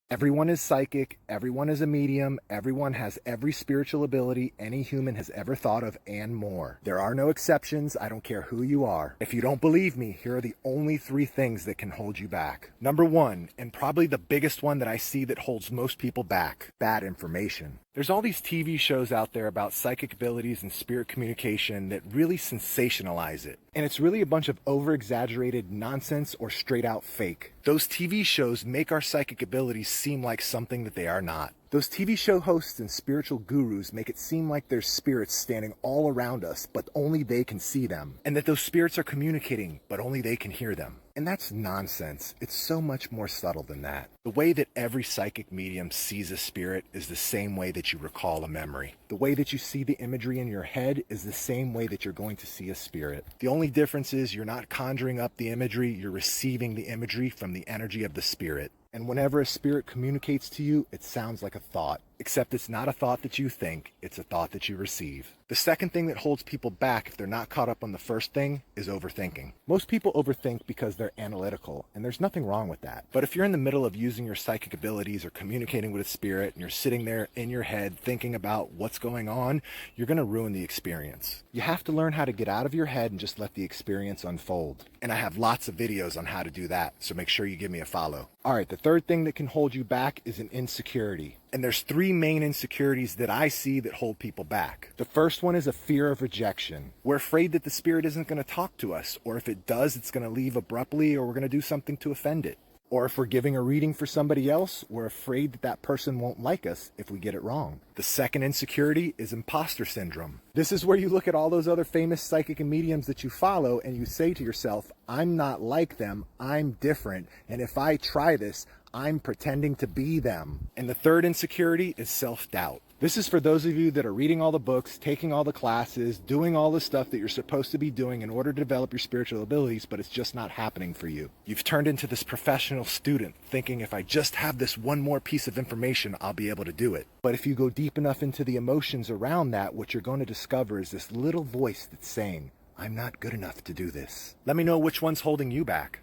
Everyone is psychic, everyone is a medium, everyone has every spiritual ability any human has ever thought of and more. There are no exceptions, I don't care who you are. If you don't believe me, here are the only 3 things that can hold you back. Number 1, and probably the biggest one that I see that holds most people back, bad information. There's all these TV shows out there about psychic abilities and spirit communication that really sensationalize it. And it's really a bunch of over-exaggerated nonsense or straight-out fake. Those TV shows make our psychic abilities seem like something that they are not. Those TV show hosts and spiritual gurus make it seem like there's spirits standing all around us, but only they can see them. And that those spirits are communicating, but only they can hear them. And that's nonsense. It's so much more subtle than that. The way that every psychic medium sees a spirit is the same way that you recall a memory. The way that you see the imagery in your head is the same way that you're going to see a spirit. The only difference is you're not conjuring up the imagery, you're receiving the imagery from the energy of the spirit. And whenever a spirit communicates to you, it sounds like a thought. Except it's not a thought that you think, it's a thought that you receive. The second thing that holds people back if they're not caught up on the first thing is overthinking. Most people overthink because they're analytical, and there's nothing wrong with that. But if you're in the middle of using your psychic abilities or communicating with a spirit, and you're sitting there in your head thinking about what's going on, you're going to ruin the experience. You have to learn how to get out of your head and just let the experience unfold. And I have lots of videos on how to do that, so make sure you give me a follow. Alright, the third thing that can hold you back is an insecurity. And there's 3 main insecurities that I see that hold people back. The first one is a fear of rejection. We're afraid that the spirit isn't going to talk to us, or if it does, it's going to leave abruptly, or we're going to do something to offend it. Or if we're giving a reading for somebody else, we're afraid that that person won't like us if we get it wrong. The second insecurity is imposter syndrome. This is where you look at all those other famous psychic and mediums that you follow and you say to yourself, I'm not like them, I'm different, and if I try this, I'm pretending to be them. And the third insecurity is self-doubt. This is for those of you that are reading all the books, taking all the classes, doing all the stuff that you're supposed to be doing in order to develop your spiritual abilities, but it's just not happening for you. You've turned into this professional student thinking if I just have this one more piece of information, I'll be able to do it. But if you go deep enough into the emotions around that, what you're going to discover is this little voice that's saying, I'm not good enough to do this. Let me know which one's holding you back.